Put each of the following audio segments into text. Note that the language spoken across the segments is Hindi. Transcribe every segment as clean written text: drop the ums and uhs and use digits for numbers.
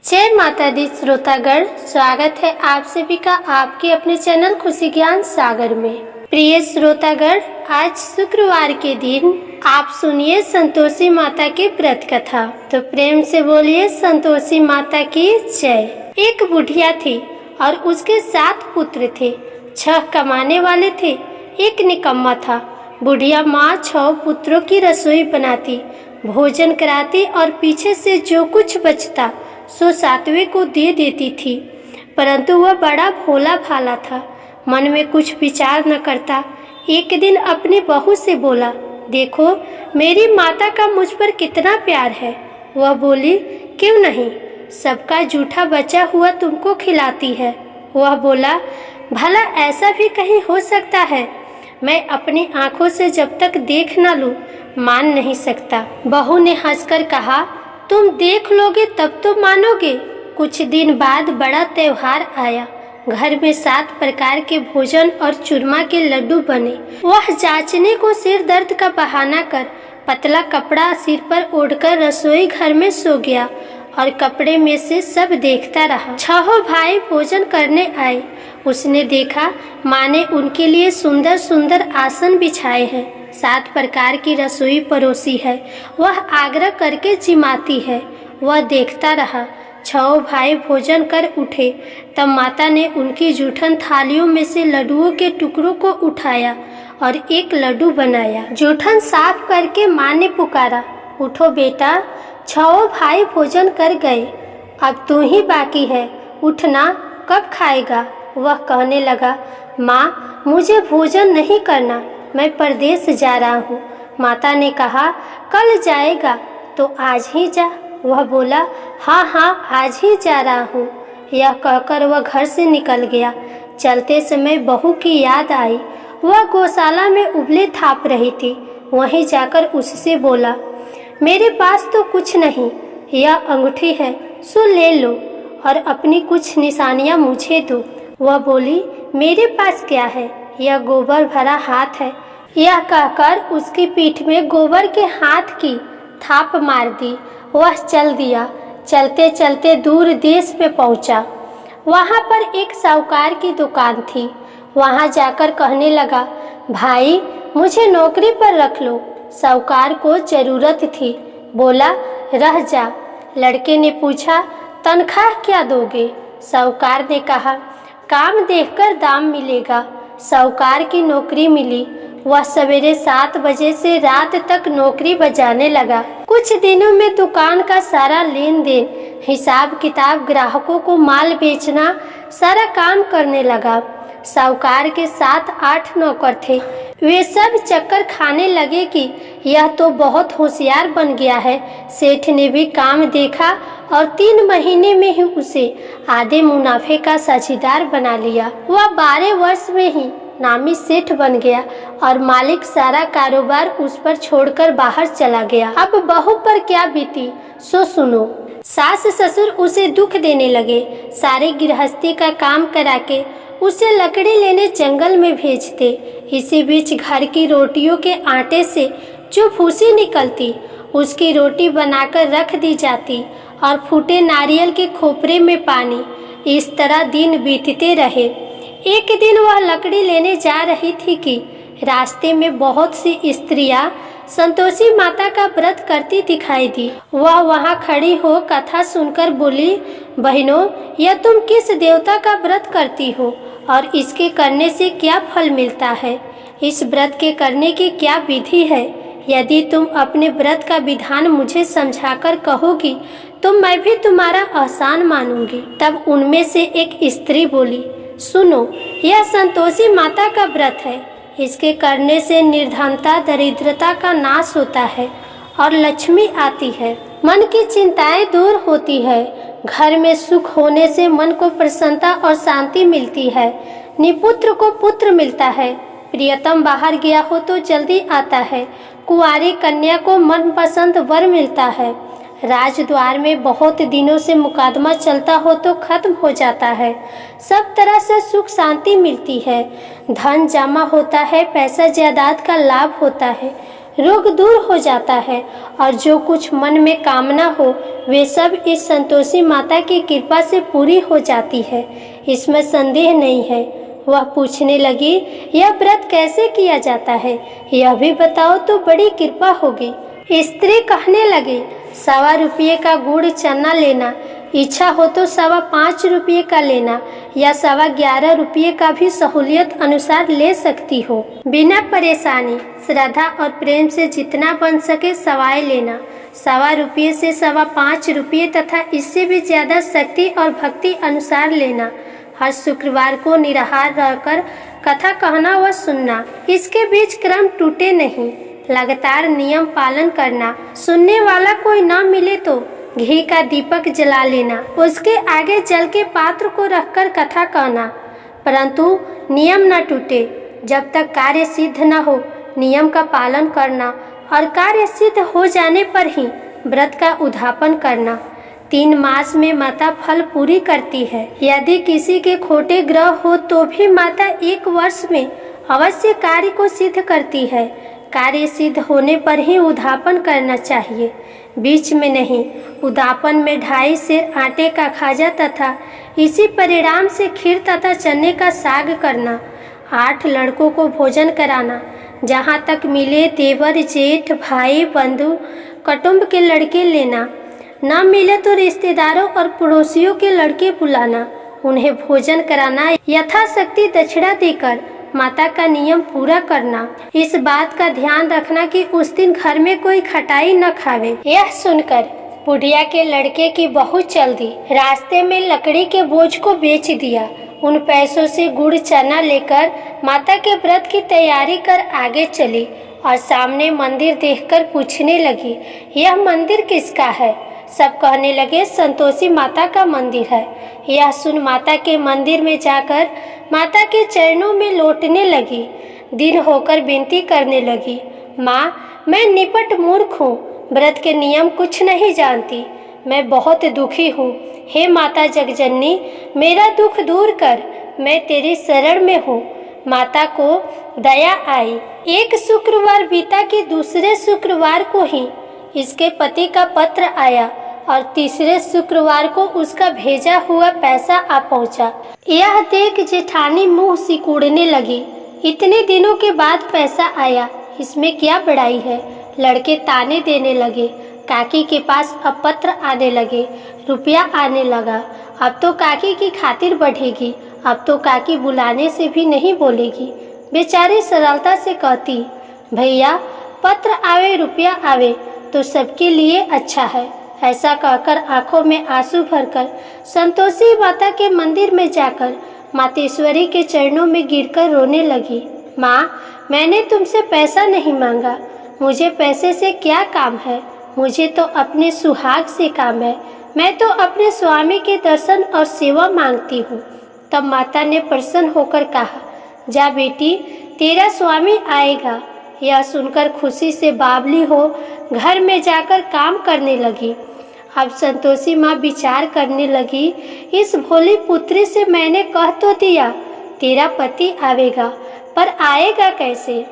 जय माता दी श्रोतागण, स्वागत है आप सभी का आपके अपने चैनल खुशी ज्ञान सागर में। प्रिय श्रोतागण, आज शुक्रवार के दिन आप सुनिए संतोषी माता की व्रत कथा। तो प्रेम से बोलिए संतोषी माता की जय। एक बुढ़िया थी और उसके 7 पुत्र थे। 6 कमाने वाले थे, एक निकम्मा था। बुढ़िया माँ 6 पुत्रों की रसोई बनाती, भोजन कराती और पीछे से जो कुछ बचता सो 7वें को दे देती थी। परंतु वह बड़ा भोला भाला था, मन में कुछ विचार न करता। एक दिन अपनी बहू से बोला, देखो मेरी माता का मुझ पर कितना प्यार है। वह बोली, क्यों नहीं, सबका जूठा बचा हुआ तुमको खिलाती है। वह बोला, भला ऐसा भी कहीं हो सकता है? मैं अपनी आंखों से जब तक देख न लूं मान नहीं सकता। बहू ने हंसकर कहा, तुम देख लोगे तब तो मानोगे। कुछ दिन बाद बड़ा त्योहार आया। घर में 7 प्रकार के भोजन और चूरमा के लड्डू बने। वह जांचने को सिर दर्द का बहाना कर पतला कपड़ा सिर पर ओढ़कर रसोई घर में सो गया और कपड़े में से सब देखता रहा। 6 भाई भोजन करने आए। उसने देखा माँ ने उनके लिए सुंदर सुंदर आसन बिछाए हैं, 7 प्रकार की रसोई परोसी है। वह आग्रह करके जिमाती है। वह देखता रहा। 6 भाई भोजन कर उठे। तब माता ने उनकी जूठन थालियों में से लड्डुओं के टुकड़ों को उठाया और एक लड्डू बनाया। जूठन साफ करके माँ ने पुकारा, उठो बेटा, 6 भाई भोजन कर गए, अब तू ही बाकी है, उठना, कब खाएगा? वह कहने लगा, माँ मुझे भोजन नहीं करना, मैं परदेश जा रहा हूँ। माता ने कहा, कल जाएगा तो आज ही जा। वह बोला, हाँ हाँ आज ही जा रहा हूँ। यह कहकर वह घर से निकल गया। चलते समय बहू की याद आई। वह गौशाला में उबले थाप रही थी। वहीं जाकर उससे बोला, मेरे पास तो कुछ नहीं, यह अंगूठी है, सो ले लो और अपनी कुछ निशानियाँ मुझे दो। वह बोली, मेरे पास क्या है, यह गोबर भरा हाथ है। यह कहकर उसकी पीठ में गोबर के हाथ की थाप मार दी। वह चल दिया। चलते चलते दूर देश में पहुंचा। वहां पर एक साहूकार की दुकान थी। वहां जाकर कहने लगा, भाई मुझे नौकरी पर रख लो। साहूकार को जरूरत थी। बोला, रह जा। लड़के ने पूछा, तनख्वाह क्या दोगे? साहूकार ने कहा, काम देखकर दाम मिलेगा। साहूकार की नौकरी मिली। वह सवेरे 7 बजे से रात तक नौकरी बजाने लगा। कुछ दिनों में दुकान का सारा लेन देन, हिसाब किताब, ग्राहकों को माल बेचना, सारा काम करने लगा। साहूकार के 7-8 नौकर थे। वे सब चक्कर खाने लगे कि यह तो बहुत होशियार बन गया है। सेठ ने भी काम देखा और 3 महीने में ही उसे आधे मुनाफे का साझीदार बना लिया। वह 12 वर्ष में ही नामी सेठ बन गया और मालिक सारा कारोबार उस पर छोड़कर बाहर चला गया। अब बहू पर क्या बीती सो सुनो। सास ससुर उसे दुख देने लगे। सारे गृहस्थी का काम करा के उसे लकड़ी लेने जंगल में भेजते। इसी बीच घर की रोटियों के आटे से जो भूसी निकलती उसकी रोटी बनाकर रख दी जाती और फूटे नारियल के खोपरे में पानी। इस तरह दिन बीतते रहे। एक दिन वह लकड़ी लेने जा रही थी कि रास्ते में बहुत सी स्त्रियां संतोषी माता का व्रत करती दिखाई दी। वह वहां खड़ी हो कथा सुनकर बोली, बहनों, यह तुम किस देवता का व्रत करती हो और इसके करने से क्या फल मिलता है? इस व्रत के करने की क्या विधि है? यदि तुम अपने व्रत का विधान मुझे समझाकर कहोगी तो मैं भी तुम्हारा एहसान मानूंगी। तब उनमें से एक स्त्री बोली, सुनो, यह संतोषी माता का व्रत है। इसके करने से निर्धनता, दरिद्रता का नाश होता है और लक्ष्मी आती है। मन की चिंताएं दूर होती है। घर में सुख होने से मन को प्रसन्नता और शांति मिलती है। निपुत्र को पुत्र मिलता है। प्रियतम बाहर गया हो तो जल्दी आता है। कुंवारी कन्या को मनपसंद वर मिलता है। राजद्वार में बहुत दिनों से मुकदमा चलता हो तो खत्म हो जाता है। सब तरह से सुख शांति मिलती है। धन जमा होता है, पैसा जायदाद का लाभ होता है। रोग दूर हो जाता है और जो कुछ मन में कामना हो वे सब इस संतोषी माता की कृपा से पूरी हो जाती है, इसमें संदेह नहीं है। वह पूछने लगी, यह व्रत कैसे किया जाता है, यह भी बताओ तो बड़ी कृपा होगी। स्त्री कहने लगी, 1.25 रुपये का गुड़ चना लेना, इच्छा हो तो 5.25 रुपये का लेना या 11.25 रुपये का भी सहूलियत अनुसार ले सकती हो। बिना परेशानी, श्रद्धा और प्रेम से जितना बन सके सवाए लेना। 1.25 रुपये से 5.25 रुपये तथा इससे भी ज्यादा शक्ति और भक्ति अनुसार लेना। हर शुक्रवार को निराहार रहकर कथा कहना व सुनना, इसके बीच क्रम टूटे नहीं। लगातार नियम पालन करना। सुनने वाला कोई न मिले तो घी का दीपक जला लेना, उसके आगे जल के पात्र को रखकर कथा कहना, परंतु नियम न टूटे। जब तक कार्य सिद्ध न हो नियम का पालन करना और कार्य सिद्ध हो जाने पर ही व्रत का उद्यापन करना। 3 मास में माता फल पूरी करती है। यदि किसी के खोटे ग्रह हो तो भी माता 1 वर्ष में अवश्य कार्य को सिद्ध करती है। कार्य सिद्ध होने पर ही उद्यापन करना चाहिए, बीच में नहीं। उद्यापन में 2.5 सेर आटे का खाजा तथा इसी परिणाम से खीर तथा चने का साग करना। 8 लड़कों को भोजन कराना। जहाँ तक मिले देवर जेठ भाई बंधु कुटुंब के लड़के लेना, न मिले तो रिश्तेदारों और पड़ोसियों के लड़के बुलाना, उन्हें भोजन कराना। यथाशक्ति दक्षिणा देकर माता का नियम पूरा करना। इस बात का ध्यान रखना कि उस दिन घर में कोई खटाई न खावे। यह सुनकर बुढ़िया के लड़के की बहू चल दी। रास्ते में लकड़ी के बोझ को बेच दिया। उन पैसों से गुड़ चना लेकर माता के व्रत की तैयारी कर आगे चली और सामने मंदिर देखकर पूछने लगी, यह मंदिर किसका है? सब कहने लगे, संतोषी माता का मंदिर है। यह सुन माता के मंदिर में जाकर माता के चरणों में लौटने लगी। दिन होकर विनती करने लगी, माँ मैं निपट मूर्ख हूँ, व्रत के नियम कुछ नहीं जानती, मैं बहुत दुखी हूँ। हे माता जगजननी, मेरा दुख दूर कर, मैं तेरी शरण में हूँ। माता को दया आई। एक शुक्रवार बीता कि दूसरे शुक्रवार को ही इसके पति का पत्र आया और तीसरे शुक्रवार को उसका भेजा हुआ पैसा आ पहुंचा। यह देख जेठानी मुंह सिकुड़ने लगी। इतने दिनों के बाद पैसा आया, इसमें क्या बड़ाई है? लड़के ताने देने लगे। काकी के पास अब पत्र आने लगे, रुपया आने लगा। अब तो काकी की खातिर बढ़ेगी, अब तो काकी बुलाने से भी नहीं बोलेगी। बेचारी सरलता से कहती, भैया पत्र आवे रुपया आवे तो सबके लिए अच्छा है। ऐसा कहकर आंखों में आंसू भरकर संतोषी माता के मंदिर में जाकर मातेश्वरी के चरणों में गिरकर रोने लगी। माँ, मैंने तुमसे पैसा नहीं मांगा, मुझे पैसे से क्या काम है? मुझे तो अपने सुहाग से काम है। मैं तो अपने स्वामी के दर्शन और सेवा मांगती हूँ। तब माता ने प्रसन्न होकर कहा, जा बेटी, तेरा स्वामी आएगा। यह सुनकर खुशी से बावली हो घर में जाकर काम करने लगी। अब संतोषी माँ विचार करने लगी, इस भोली पुत्री से मैंने कह तो दिया तेरा पति आवेगा, पर आएगा कैसे?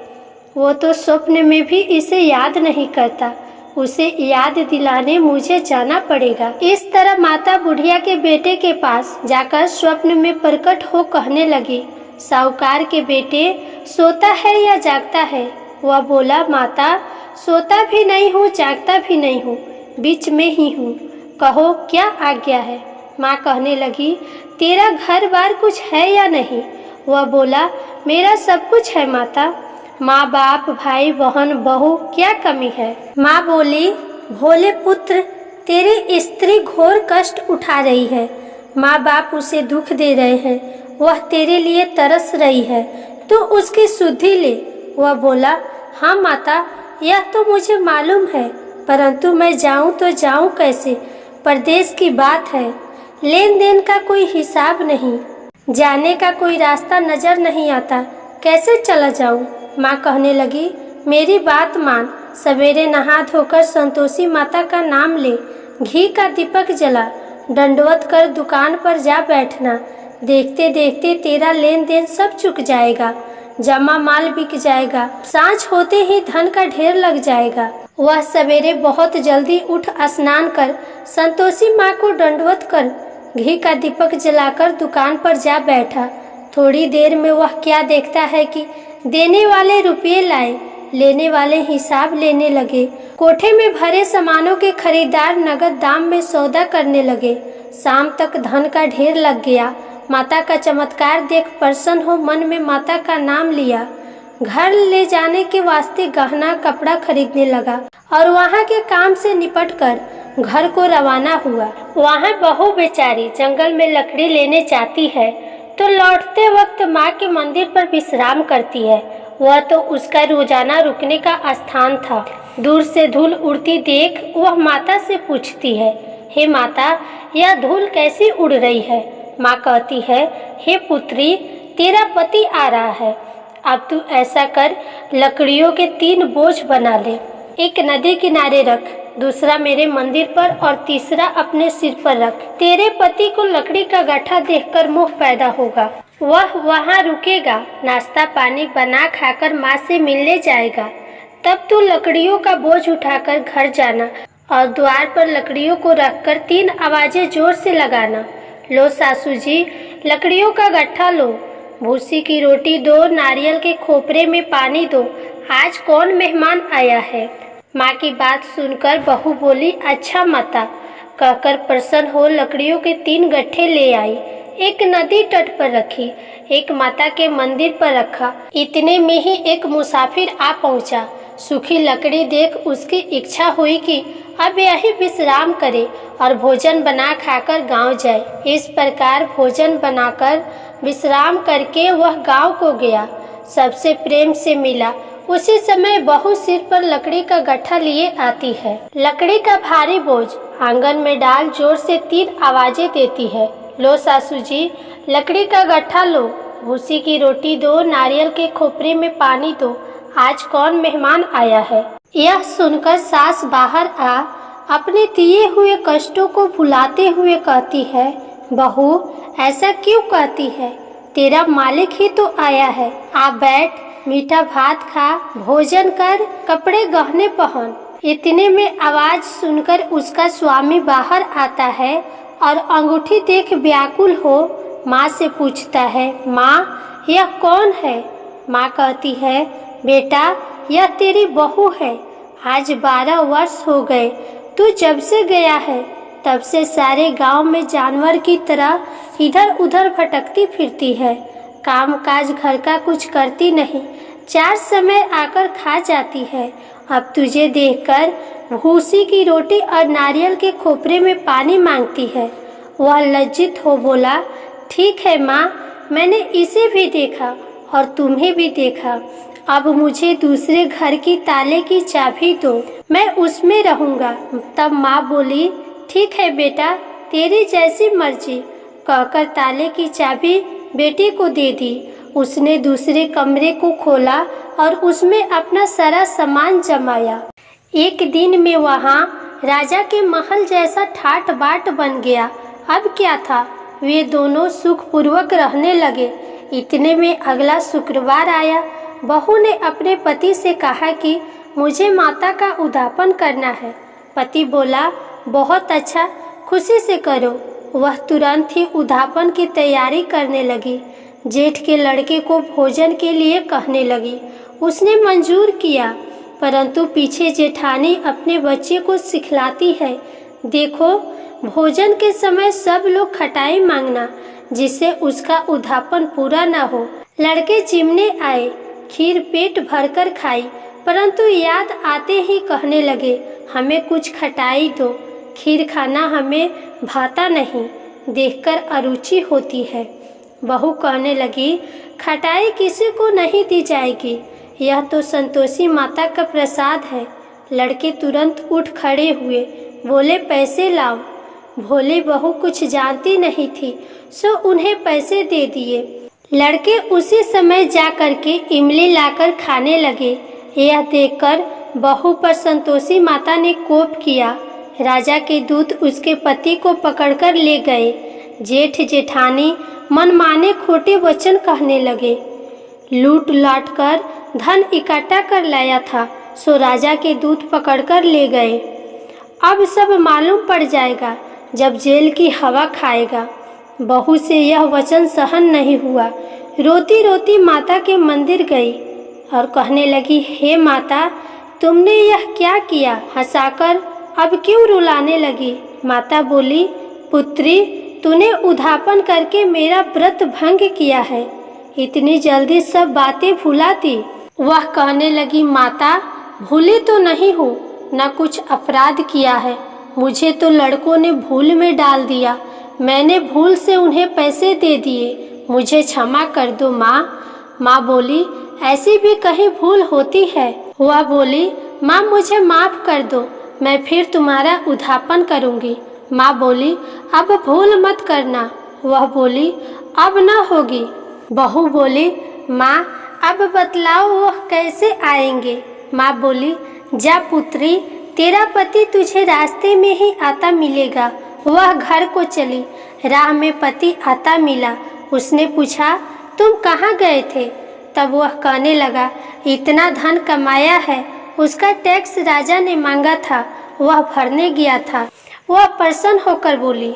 वो तो स्वप्न में भी इसे याद नहीं करता, उसे याद दिलाने मुझे जाना पड़ेगा। इस तरह माता बुढ़िया के बेटे के पास जाकर स्वप्न में प्रकट हो कहने लगी, साहूकार के बेटे, सोता है या जागता है? वह बोला, माता सोता भी नहीं हूँ जागता भी नहीं हूँ, बीच में ही हूँ, कहो क्या आज्ञा है? माँ कहने लगी, तेरा घर बार कुछ है या नहीं? वह बोला, मेरा सब कुछ है माता, माँ बाप भाई बहन बहू क्या कमी है? माँ बोली, भोले पुत्र, तेरी स्त्री घोर कष्ट उठा रही है, माँ बाप उसे दुख दे रहे हैं, वह तेरे लिए तरस रही है, तो उसकी शुद्धि ले। वह बोला, हाँ माता, यह तो मुझे मालूम है, परंतु मैं जाऊं तो जाऊं कैसे? परदेश की बात है, लेन देन का कोई हिसाब नहीं, जाने का कोई रास्ता नजर नहीं आता, कैसे चला जाऊं? माँ कहने लगी, मेरी बात मान, सवेरे नहा धोकर संतोषी माता का नाम ले, घी का दीपक जला, दंडवत कर दुकान पर जा बैठना, देखते देखते तेरा लेन देन सब चुक जाएगा। जमा माल बिक जाएगा, सांझ होते ही धन का ढेर लग जाएगा। वह सवेरे बहुत जल्दी उठ स्नान कर संतोषी माँ को दंडवत कर घी का दीपक जलाकर दुकान पर जा बैठा। थोड़ी देर में वह क्या देखता है कि देने वाले रुपये लाए, लेने वाले हिसाब लेने लगे। कोठे में भरे सामानों के खरीदार नगद दाम में सौदा करने लगे। शाम तक धन का ढेर लग गया। माता का चमत्कार देख प्रसन्न हो मन में माता का नाम लिया। घर ले जाने के वास्ते गहना कपड़ा खरीदने लगा और वहाँ के काम से निपट कर घर को रवाना हुआ। वहाँ बहू बेचारी जंगल में लकड़ी लेने जाती है तो लौटते वक्त माँ के मंदिर पर विश्राम करती है। वह तो उसका रोजाना रुकने का स्थान था। दूर से धूल उड़ती देख वह माता से पूछती है, हे माता, यह धूल कैसी उड़ रही है? माँ कहती है, हे पुत्री, तेरा पति आ रहा है। अब तू ऐसा कर, लकड़ियों के 3 बोझ बना ले। एक नदी किनारे रख, दूसरा मेरे मंदिर पर और तीसरा अपने सिर पर रख। तेरे पति को लकड़ी का गट्ठा देखकर मोह पैदा होगा। वह वहाँ रुकेगा, नाश्ता पानी बना खाकर माँ से मिलने जाएगा। तब तू लकड़ियों का बोझ उठाकर घर जाना और द्वार पर लकड़ियों को रखकर 3 आवाजें जोर से लगाना। लो सासू जी, लकड़ियों का गट्ठा लो, भूसी की रोटी दो, नारियल के खोपरे में पानी दो, आज कौन मेहमान आया है? माँ की बात सुनकर बहू बोली, अच्छा माता, कहकर प्रसन्न हो लकड़ियों के 3 गट्ठे ले आई। एक नदी तट पर रखी, एक माता के मंदिर पर रखा। इतने में ही एक मुसाफिर आ पहुंचा। सूखी लकड़ी देख उसकी इच्छा हुई कि अब यही विश्राम करे और भोजन बना खाकर गांव जाए। इस प्रकार भोजन बनाकर विश्राम करके वह गांव को गया, सबसे प्रेम से मिला। उसी समय बहू सिर पर लकड़ी का गट्ठा लिए आती है। लकड़ी का भारी बोझ आंगन में डाल जोर से 3 आवाजें देती है। लो सासू जी, लकड़ी का गट्ठा लो, भूसी की रोटी दो, नारियल के खोपरे में पानी दो, आज कौन मेहमान आया है? यह सुनकर सास बाहर आ अपने दिए हुए कष्टों को भुलाते हुए कहती है, बहू ऐसा क्यों कहती है? तेरा मालिक ही तो आया है। आ बैठ, मीठा भात खा, भोजन कर, कपड़े गहने पहन। इतने में आवाज सुनकर उसका स्वामी बाहर आता है और अंगूठी देख व्याकुल हो माँ से पूछता है, माँ यह कौन है? माँ कहती है, बेटा यह तेरी बहू है। आज 12 वर्ष हो गए, तू जब से गया है तब से सारे गांव में जानवर की तरह इधर उधर भटकती फिरती है। काम काज घर का कुछ करती नहीं, 4 समय आकर खा जाती है। अब तुझे देखकर भूसी की रोटी और नारियल के खोपरे में पानी मांगती है। वह लज्जित हो बोला, ठीक है माँ, मैंने इसे भी देखा और तुम्हें भी देखा। अब मुझे दूसरे घर की ताले की चाबी दो, मैं उसमें रहूँगा। तब माँ बोली, ठीक है बेटा, तेरी जैसी मर्जी, कहकर ताले की चाबी बेटे को दे दी। उसने दूसरे कमरे को खोला और उसमें अपना सारा सामान जमाया। एक दिन में वहाँ राजा के महल जैसा ठाट बाट बन गया। अब क्या था, वे दोनों सुखपूर्वक रहने लगे। इतने में अगला शुक्रवार आया। बहू ने अपने पति से कहा कि मुझे माता का उद्यापन करना है। पति बोला, बहुत अच्छा, खुशी से करो। वह तुरंत ही उद्यापन की तैयारी करने लगी। जेठ के लड़के को भोजन के लिए कहने लगी। उसने मंजूर किया, परंतु पीछे जेठानी अपने बच्चे को सिखलाती है, देखो भोजन के समय सब लोग खटाई मांगना, जिससे उसका उद्यापन पूरा न हो। लड़के चिमने आए, खीर पेट भरकर खाई, परंतु याद आते ही कहने लगे, हमें कुछ खटाई दो, खीर खाना हमें भाता नहीं, देखकर अरुचि होती है। बहू कहने लगी, खटाई किसी को नहीं दी जाएगी, यह तो संतोषी माता का प्रसाद है। लड़के तुरंत उठ खड़े हुए, बोले, पैसे लाओ। भोली बहू कुछ जानती नहीं थी, सो उन्हें पैसे दे दिए। लड़के उसी समय जा करके इमली लाकर खाने लगे। यह देखकर बहू पर संतोषी माता ने कोप किया। राजा के दूत उसके पति को पकड़कर ले गए। जेठ जेठानी मनमाने खोटे वचन कहने लगे। लूट लाट कर धन इकट्ठा कर लाया था, सो राजा के दूत पकड़कर ले गए। अब सब मालूम पड़ जाएगा जब जेल की हवा खाएगा। बहू से यह वचन सहन नहीं हुआ। रोती रोती माता के मंदिर गई और कहने लगी, हे माता, तुमने यह क्या किया? हंसाकर अब क्यों रुलाने लगी? माता बोली, पुत्री, तूने उधापन करके मेरा व्रत भंग किया है। इतनी जल्दी सब बातें भुलाती? वह कहने लगी, माता, भूली तो नहीं हूँ, न कुछ अपराध किया है। मुझे तो लड़कों ने भूल में डाल दिया। मैंने भूल से उन्हें पैसे दे दिए। मुझे क्षमा कर दो माँ। माँ बोली, ऐसी भी कहीं भूल होती है? वह बोली, माँ, मुझे माफ़ कर दो, मैं फिर तुम्हारा उधापन करूँगी। माँ बोली, अब भूल मत करना। वह बोली, अब न होगी। बहू बोली, माँ, अब बतलाओ वह कैसे आएंगे? माँ बोली, जा पुत्री, तेरा पति तुझे रास्ते में ही आता मिलेगा। वह घर को चली। राह में पति आता मिला। उसने पूछा, तुम कहाँ गए थे? तब वह कहने लगा, इतना धन कमाया है, उसका टैक्स राजा ने मांगा था, वह भरने गया था। वह प्रसन्न होकर बोली,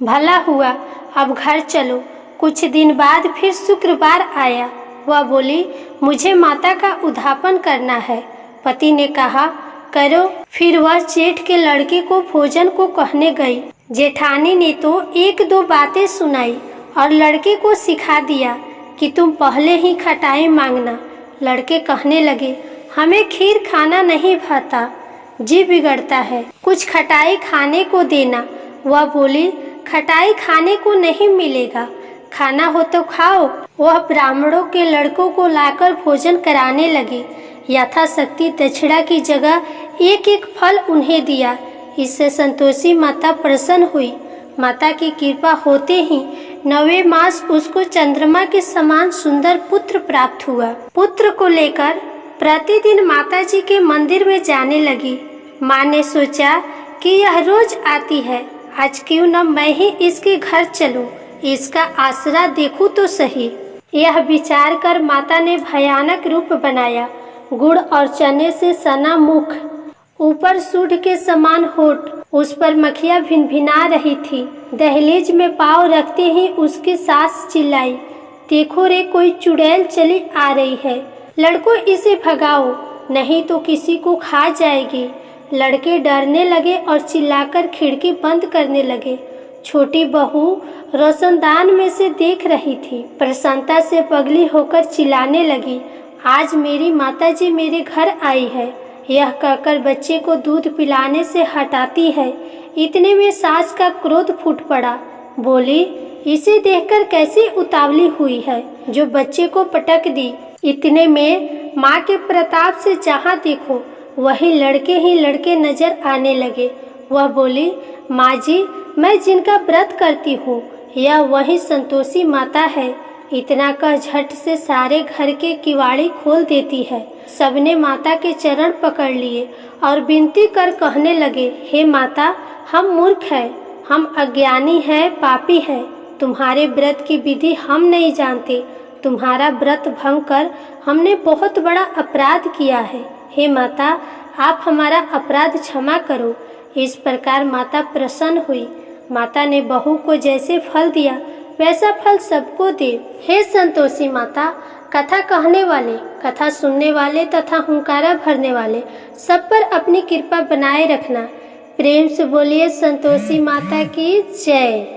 भला हुआ, अब घर चलो। कुछ दिन बाद फिर शुक्रवार आया। वह बोली, मुझे माता का उधापन करना है। पति ने कहा, करो। फिर वह जेठ के लड़के को भोजन को कहने गई। जेठानी ने तो एक दो बातें सुनाई और लड़के को सिखा दिया कि तुम पहले ही खटाई मांगना। लड़के कहने लगे, हमें खीर खाना नहीं भाता, जी बिगड़ता है, कुछ खटाई खाने को देना। वह बोली, खटाई खाने को नहीं मिलेगा, खाना हो तो खाओ। वह ब्राह्मणों के लड़कों को लाकर भोजन कराने लगी। यथाशक्ति दक्षिणा की जगह एक एक फल उन्हें दिया। इससे संतोषी माता प्रसन्न हुई। माता की कृपा होते ही 9वें मास उसको चंद्रमा के समान सुंदर पुत्र प्राप्त हुआ। पुत्र को लेकर प्रतिदिन माताजी के मंदिर में जाने लगी। माँ ने सोचा कि यह रोज आती है, आज क्यों न मैं ही इसके घर चलूं, इसका आसरा देखूं तो सही। यह विचार कर माता ने भयानक रूप बनाया। गुड़ और चने से सना मुख, ऊपर सूंड के समान होठ, उस पर मक्खियाँ भिनभिना रही थी। दहलीज में पाँव रखते ही उसकी सास चिल्लाई, देखो रे, कोई चुड़ैल चली आ रही है, लड़कों इसे भगाओ, नहीं तो किसी को खा जाएगी। लड़के डरने लगे और चिल्लाकर खिड़की बंद करने लगे। छोटी बहू रोशनदान में से देख रही थी। प्रसन्नता से पगली होकर चिल्लाने लगी, आज मेरी माताजी मेरे घर आई है। यह कहकर बच्चे को दूध पिलाने से हटाती है। इतने में सास का क्रोध फूट पड़ा। बोली, इसे देखकर कैसी उतावली हुई है जो बच्चे को पटक दी। इतने में माँ के प्रताप से जहाँ देखो वही लड़के ही लड़के नजर आने लगे। वह बोली, माँ जी, मैं जिनका व्रत करती हूँ यह वही संतोषी माता है। इतना कह झट से सारे घर के किवाड़ी खोल देती है। सबने माता के चरण पकड़ लिए और विनती कर कहने लगे, हे माता, हम मूर्ख हैं, हम अज्ञानी हैं, पापी हैं। तुम्हारे व्रत की विधि हम नहीं जानते। तुम्हारा व्रत भंग कर हमने बहुत बड़ा अपराध किया है। हे माता, आप हमारा अपराध क्षमा करो। इस प्रकार माता प्रसन्न हुई। माता ने बहू को जैसे फल दिया वैसा फल सबको दे। हे संतोषी माता, कथा कहने वाले, कथा सुनने वाले तथा हुंकारा भरने वाले सब पर अपनी कृपा बनाए रखना। प्रेम से बोलिए संतोषी माता की जय।